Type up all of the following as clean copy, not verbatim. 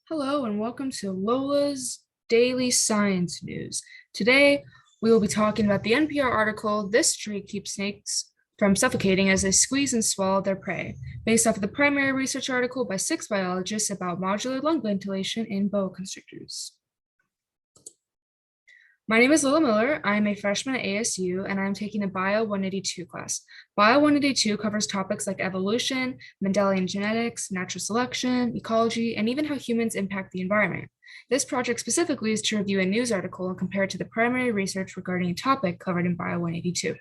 Hello and welcome to Lola's Daily Science News. Today, we will be talking about the NPR article, "This Tree Keeps Snakes from Suffocating as They Squeeze and Swallow Their Prey," based off of the primary research article by 6 biologists about modular lung ventilation in boa constrictors. My name is Lola Miller. I am a freshman at ASU, and I'm taking a Bio 182 class. Bio 182 covers topics like evolution, Mendelian genetics, natural selection, ecology, and even how humans impact the environment. This project specifically is to review a news article and compare it to the primary research regarding a topic covered in Bio 182.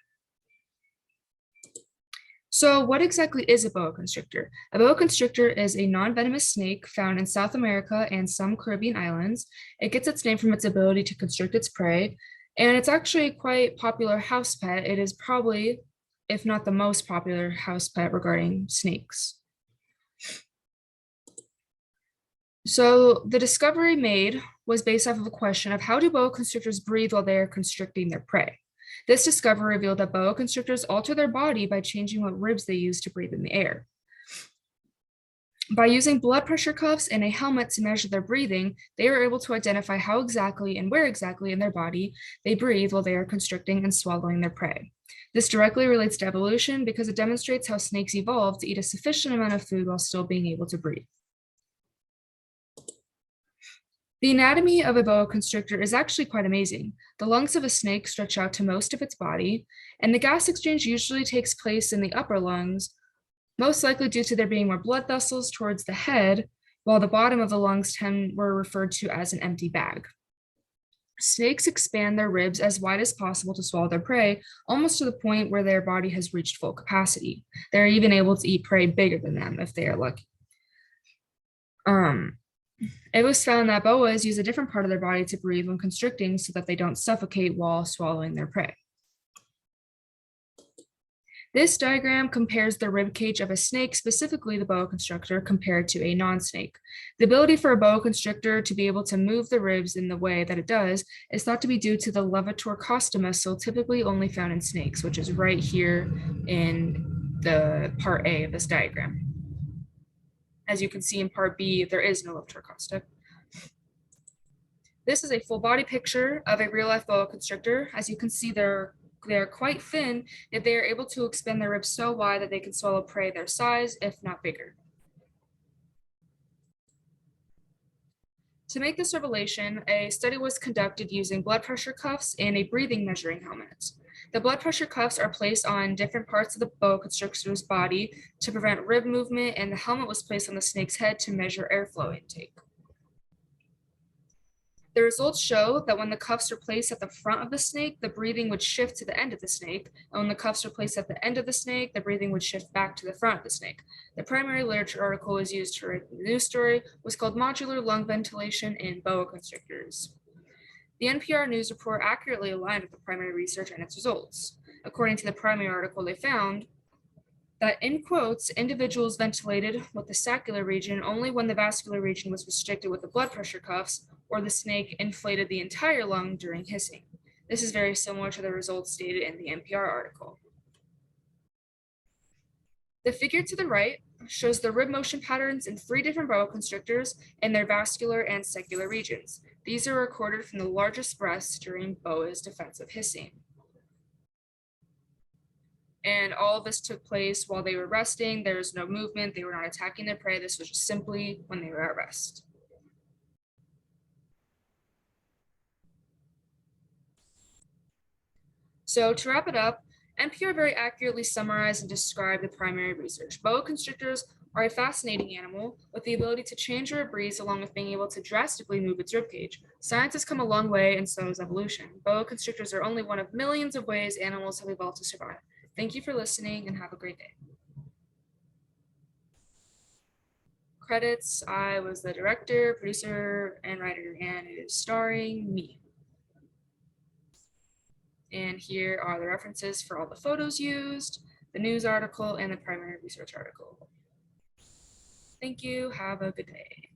So what exactly is a boa constrictor? A boa constrictor is a non-venomous snake found in South America and some Caribbean islands. It gets its name from its ability to constrict its prey, and it's actually a quite popular house pet. It is probably, if not the most popular house pet regarding snakes. So the discovery made was based off of a question of how do boa constrictors breathe while they are constricting their prey? This discovery revealed that boa constrictors alter their body by changing what ribs they use to breathe in the air. By using blood pressure cuffs and a helmet to measure their breathing, they are able to identify how exactly and where exactly in their body they breathe while they are constricting and swallowing their prey. This directly relates to evolution because it demonstrates how snakes evolved to eat a sufficient amount of food while still being able to breathe. The anatomy of a boa constrictor is actually quite amazing. The lungs of a snake stretch out to most of its body, and the gas exchange usually takes place in the upper lungs, most likely due to there being more blood vessels towards the head, while the bottom of the lungs were referred to as an empty bag. Snakes expand their ribs as wide as possible to swallow their prey, almost to the point where their body has reached full capacity. They're even able to eat prey bigger than them if they are lucky. It was found that boas use a different part of their body to breathe when constricting so that they don't suffocate while swallowing their prey. This diagram compares the rib cage of a snake, specifically the boa constrictor, compared to a non-snake. The ability for a boa constrictor to be able to move the ribs in the way that it does is thought to be due to the levator costa muscle, typically only found in snakes, which is right here in the part A of this diagram. As you can see in part B, there is no levator costa. This is a full body picture of a real life boa constrictor. As you can see, they're quite thin, yet they are able to expand their ribs so wide that they can swallow prey their size, if not bigger. To make this revelation, a study was conducted using blood pressure cuffs and a breathing measuring helmet. The blood pressure cuffs are placed on different parts of the boa constrictor's body to prevent rib movement, and the helmet was placed on the snake's head to measure airflow intake. The results show that when the cuffs are placed at the front of the snake, the breathing would shift to the end of the snake. And when the cuffs are placed at the end of the snake, the breathing would shift back to the front of the snake. The primary literature article was used to write the news story, was called "Modular Lung Ventilation in Boa Constrictors." The NPR news report accurately aligned with the primary research and its results. According to the primary article, they found that, in quotes, individuals ventilated with the saccular region only when the vascular region was restricted with the blood pressure cuffs, or the snake inflated the entire lung during hissing. This is very similar to the results stated in the NPR article. The figure to the right shows the rib motion patterns in 3 different boa constrictors and their vascular and saccular regions. These are recorded from the largest breaths during boa's defensive hissing. And all of this took place while they were resting. There was no movement. They were not attacking their prey. This was just simply when they were at rest. So to wrap it up, NPR very accurately summarized and described the primary research. Boa constrictors are a fascinating animal with the ability to change or breathe along with being able to drastically move its ribcage. Science has come a long way, and so has evolution. Boa constrictors are only one of millions of ways animals have evolved to survive. Thank you for listening and have a great day. Credits: I was the director, producer, and writer, and it is starring me. And here are the references for all the photos used, the news article, and the primary research article. Thank you. Have a good day.